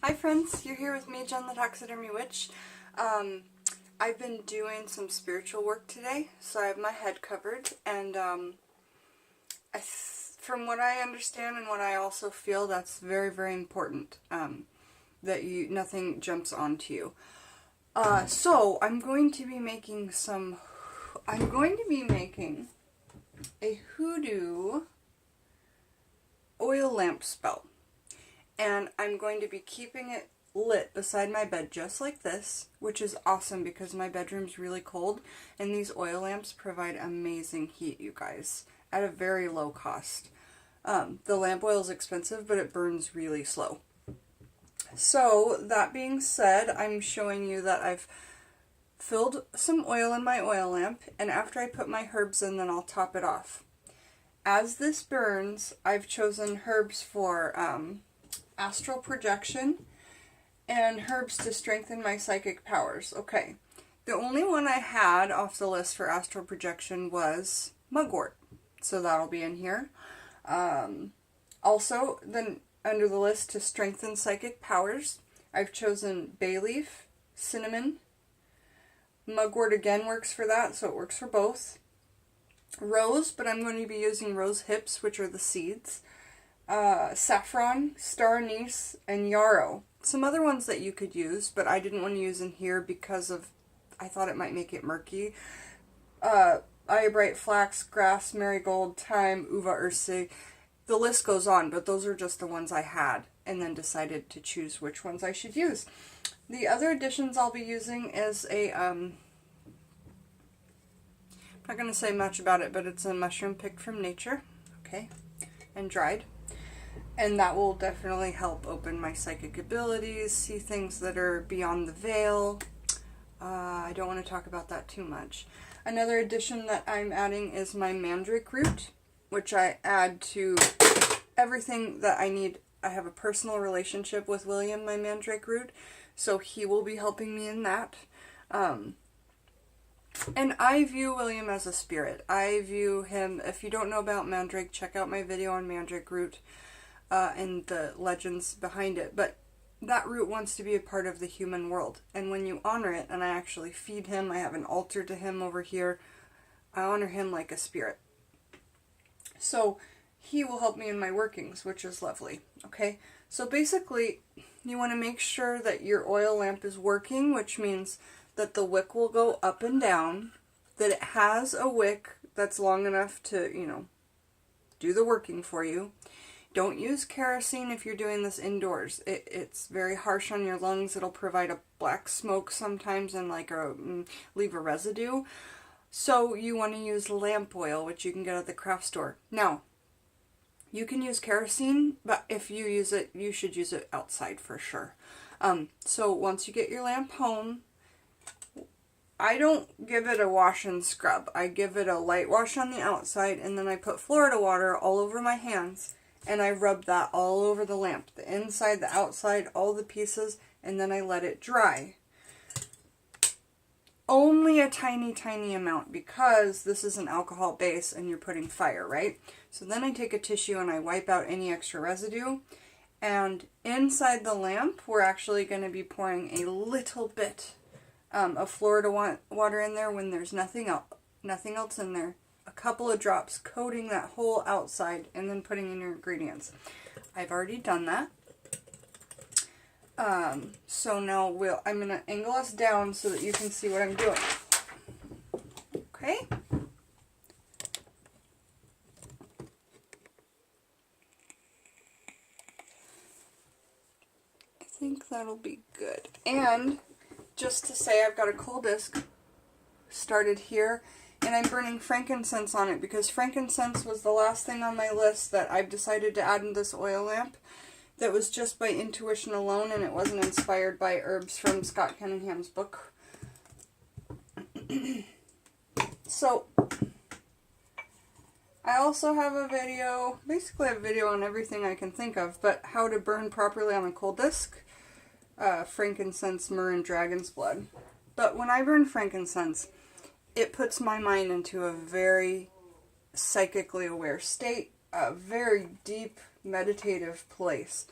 Hi friends, you're here with me, Jen the Taxidermy Witch. I've been doing some spiritual work today, so I have my head covered, and from what I understand and what I also feel, that's very, very important, that nothing jumps onto you. So I'm going to be making a Hoodoo oil lamp spell. And I'm going to be keeping it lit beside my bed just like this, which is awesome because my bedroom's really cold, and these oil lamps provide amazing heat, you guys, at a very low cost. The lamp oil is expensive, but it burns really slow. So, that being said, I'm showing you that I've filled some oil in my oil lamp, and after I put my herbs in, then I'll top it off. As this burns, I've chosen herbs for astral projection and herbs to strengthen my psychic powers. Okay, the only one I had off the list for astral projection was mugwort, so that'll be in here. Also, then under the list to strengthen psychic powers, I've chosen bay leaf, cinnamon. Mugwort again works for that, so it works for both. Rose, but I'm going to be using rose hips, which are the seeds. Saffron, star anise, and yarrow. Some other ones that you could use, but I didn't want to use in here because I thought it might make it murky. Eyebright, flax, grass, marigold, thyme, uva ursi. The list goes on, but those are just the ones I had, and then decided to choose which ones I should use. The other additions I'll be using is I'm not going to say much about it, but it's a mushroom picked from nature, okay, and dried. And that will definitely help open my psychic abilities, see things that are beyond the veil. I don't want to talk about that too much. Another addition that I'm adding is my mandrake root, which I add to everything that I need. I have a personal relationship with William, my mandrake root, so he will be helping me in that. And I view William as a spirit. I view him, if you don't know about mandrake, check out my video on mandrake root. And the legends behind it, but that root wants to be a part of the human world, and when you honor it, and I actually feed him, I have an altar to him over here, I honor him like a spirit. So he will help me in my workings, which is lovely. Okay, so basically you want to make sure that your oil lamp is working, which means that the wick will go up and down, that it has a wick that's long enough to, do the working for you. Don't use kerosene if you're doing this indoors. It's very harsh on your lungs. It'll provide a black smoke sometimes and leave a residue. So you want to use lamp oil, which you can get at the craft store. Now, you can use kerosene, but if you use it, you should use it outside for sure. So once you get your lamp home, I don't give it a wash and scrub. I give it a light wash on the outside, and then I put Florida water all over my hands. And I rub that all over the lamp, the inside, the outside, all the pieces, and then I let it dry. Only a tiny, tiny amount, because this is an alcohol base and you're putting fire, right? So then I take a tissue and I wipe out any extra residue. And inside the lamp, we're actually going to be pouring a little bit of Florida water in there when there's nothing else in there. A couple of drops, coating that whole outside, and then putting in your ingredients. I've already done that. So now I'm going to angle us down so that you can see what I'm doing. Okay? I think that'll be good. And just to say, I've got a coal disc started here. And I'm burning frankincense on it because frankincense was the last thing on my list that I've decided to add in this oil lamp. That was just by intuition alone, and it wasn't inspired by herbs from Scott Cunningham's book. So, I also have a video, basically a video on everything I can think of, but how to burn properly on a coal disc. Frankincense, myrrh, and dragon's blood. But when I burn frankincense, it puts my mind into a very psychically aware state, a very deep meditative place.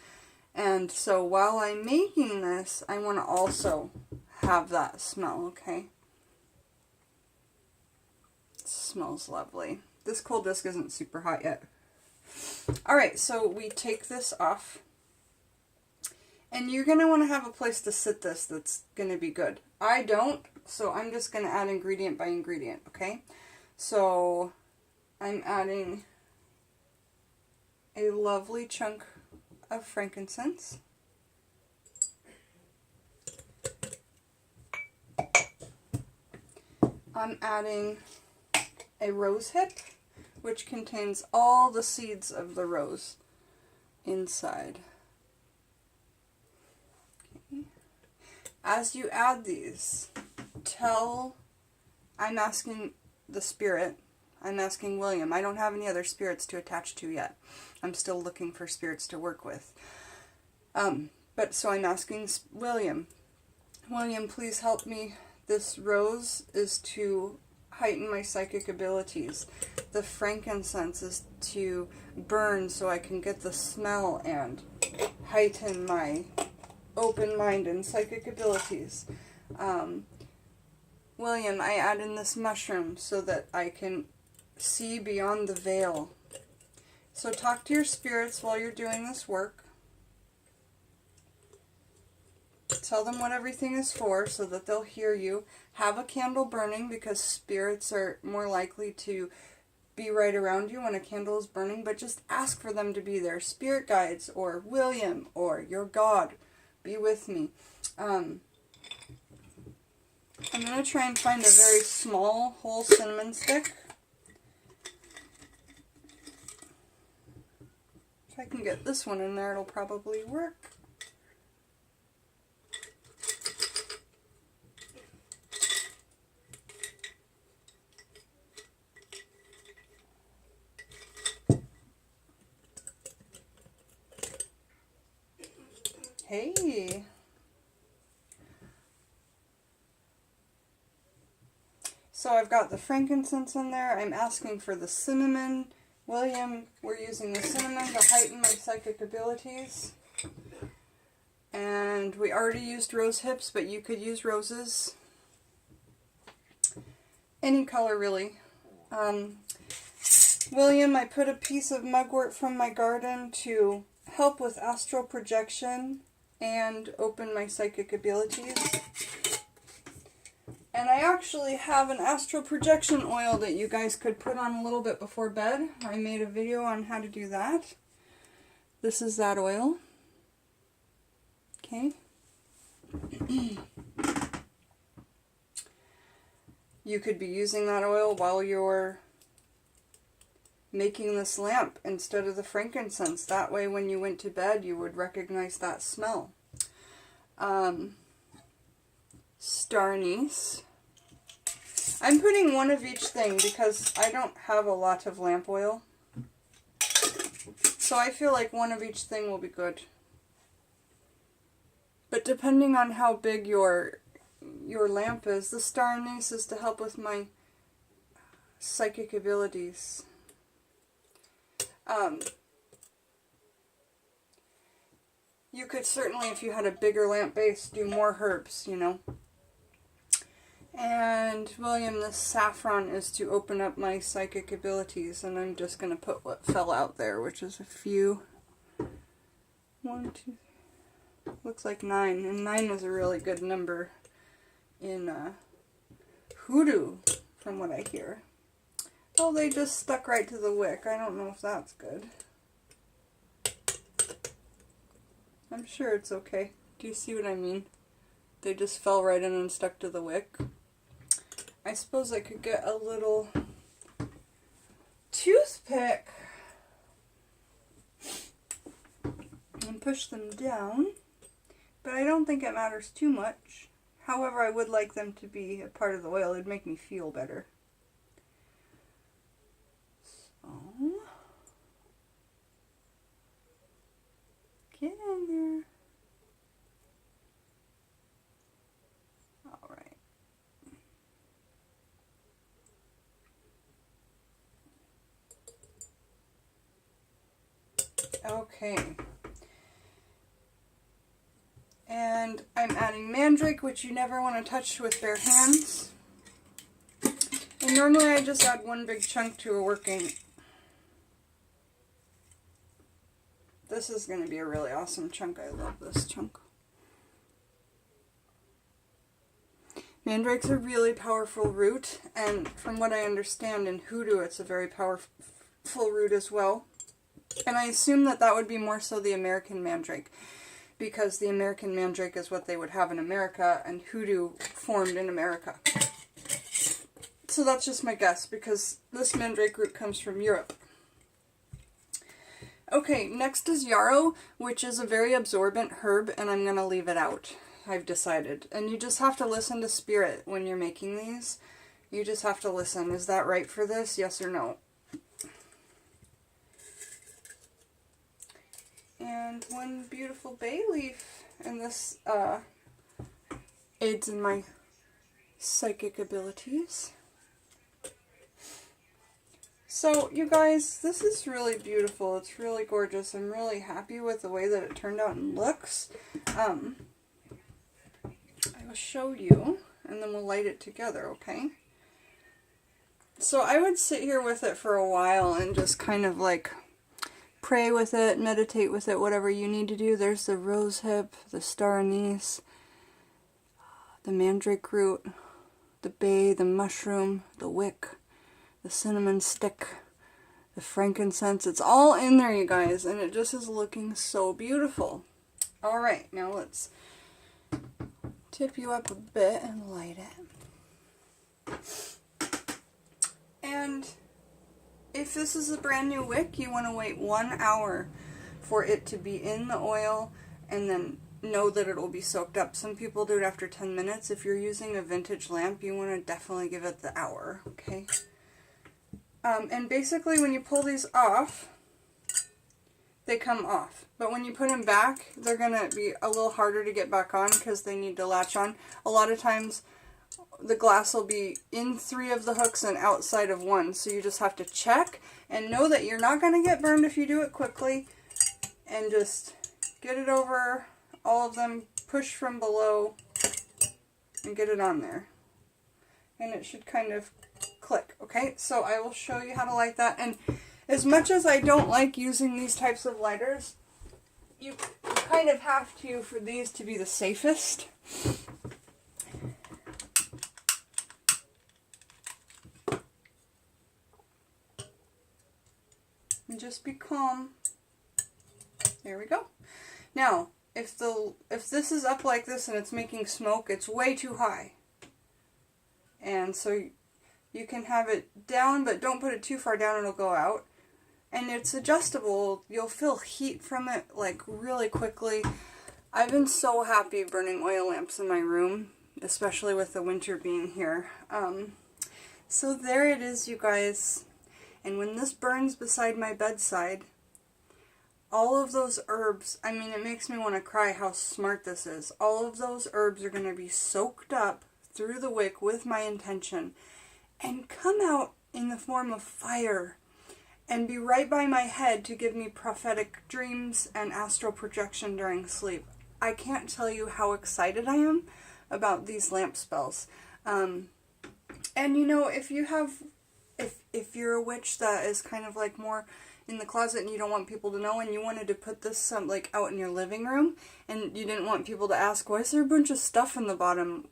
And so while I'm making this, I want to also have that smell, okay? It smells lovely. This coal disc isn't super hot yet. Alright, so we take this off. And you're going to want to have a place to sit this that's going to be good. I don't, so I'm just going to add ingredient by ingredient, okay? So I'm adding a lovely chunk of frankincense. I'm adding a rose hip, which contains all the seeds of the rose inside. Okay. As you add these, I'm asking the spirit, I'm asking William. I don't have any other spirits to attach to yet. I'm still looking for spirits to work with. So I'm asking William, please help me. This rose is to heighten my psychic abilities. The frankincense is to burn so I can get the smell and heighten my open mind and psychic abilities. William, I add in this mushroom so that I can see beyond the veil. So talk to your spirits while you're doing this work. Tell them what everything is for so that they'll hear you. Have a candle burning because spirits are more likely to be right around you when a candle is burning, but just ask for them to be there. Spirit guides or William or your God, be with me. I'm going to try and find a very small whole cinnamon stick. If I can get this one in there, it'll probably work. Hey. So I've got the frankincense in there. I'm asking for the cinnamon. William, we're using the cinnamon to heighten my psychic abilities. And we already used rose hips, but you could use roses. Any color, really. William, I put a piece of mugwort from my garden to help with astral projection and open my psychic abilities. And I actually have an astral projection oil that you guys could put on a little bit before bed. I made a video on how to do that. This is that oil. Okay. You could be using that oil while you're making this lamp instead of the frankincense. That way when you went to bed you would recognize that smell. Star anise. I'm putting one of each thing because I don't have a lot of lamp oil. So I feel like one of each thing will be good. But depending on how big your lamp is, the star anise is to help with my psychic abilities. You could certainly, if you had a bigger lamp base, do more herbs, you know. And William, this saffron is to open up my psychic abilities, and I'm just going to put what fell out there, which is a few. 1, 2, looks like 9, and 9 is a really good number in Hoodoo, from what I hear. Oh, they just stuck right to the wick. I don't know if that's good. I'm sure it's okay. Do you see what I mean? They just fell right in and stuck to the wick. I suppose I could get a little toothpick and push them down, but I don't think it matters too much. However, I would like them to be a part of the oil. It'd make me feel better. So, get in there. Alright. Okay. And I'm adding mandrake, which you never want to touch with bare hands. And normally I just add one big chunk to a working. This is going to be a really awesome chunk. I love this chunk. Mandrake's a really powerful root, and from what I understand in Hoodoo, it's a very powerful root as well. And I assume that that would be more so the American mandrake, because the American mandrake is what they would have in America, and Hoodoo formed in America. So that's just my guess, because this mandrake root comes from Europe. Okay, next is yarrow, which is a very absorbent herb, and I'm going to leave it out. I've decided. And you just have to listen to spirit when you're making these. You just have to listen. Is that right for this? Yes or no? And one beautiful bay leaf. And this aids in my psychic abilities. So, you guys, this is really beautiful. It's really gorgeous. I'm really happy with the way that it turned out and looks. I will show you, and then we'll light it together, okay? So I would sit here with it for a while and just kind of like pray with it, meditate with it, whatever you need to do. There's the rose hip, the star anise, the mandrake root, the bay, the mushroom, the wick, the cinnamon stick, the frankincense. It's all in there, you guys, and it just is looking so beautiful. Alright, now let's tip you up a bit and light it. And if this is a brand new wick, you want to wait 1 hour for it to be in the oil and then know that it will be soaked up. Some people do it after 10 minutes. If you're using a vintage lamp, you want to definitely give it the hour, okay? And basically when you pull these off, they come off. But when you put them back, they're going to be a little harder to get back on because they need to latch on. A lot of times the glass will be in 3 of the hooks and outside of 1. So you just have to check and know that you're not going to get burned if you do it quickly. And just get it over all of them, push from below, and get it on there. And it should kind of click, okay? So I will show you how to light that. And as much as I don't like using these types of lighters, you kind of have to for these to be the safest. And just be calm. There we go. Now, if this is up like this and it's making smoke, it's way too high. And so you can have it down, but don't put it too far down, it'll go out. And it's adjustable. You'll feel heat from it like really quickly. I've been so happy burning oil lamps in my room, especially with the winter being here. So there it is, you guys. And when this burns beside my bedside, all of those herbs, I mean, it makes me want to cry how smart this is. All of those herbs are going to be soaked up through the wick with my intention and come out in the form of fire and be right by my head to give me prophetic dreams and astral projection during sleep. I can't tell you how excited I am about these lamp spells. And you know, if you're a witch that is kind of like more in the closet and you don't want people to know, and you wanted to put this like out in your living room and you didn't want people to ask, why is there a bunch of stuff in the bottom,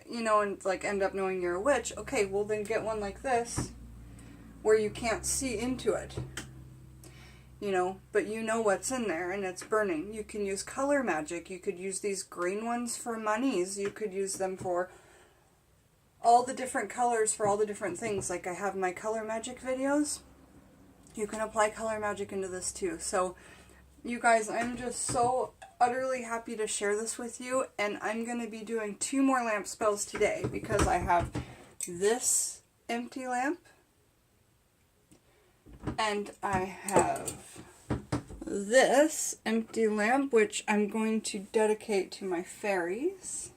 you know, and like end up knowing you're a witch. Okay, well then get one like this where you can't see into it, you know, but you know what's in there and it's burning. You can use color magic. You could use these green ones for monies. You could use them for all the different colors for all the different things. Like I have my color magic videos. You can apply color magic into this too. So you guys, I'm just so utterly happy to share this with you, and I'm going to be doing 2 more lamp spells today because I have this empty lamp and I have this empty lamp, which I'm going to dedicate to my fairies.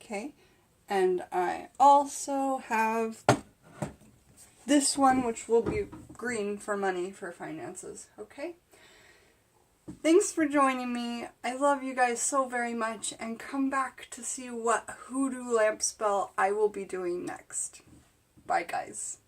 Okay, and I also have this one, which will be green for money, for finances, okay? Thanks for joining me. I love you guys so very much, and come back to see what hoodoo lamp spell I will be doing next. Bye, guys.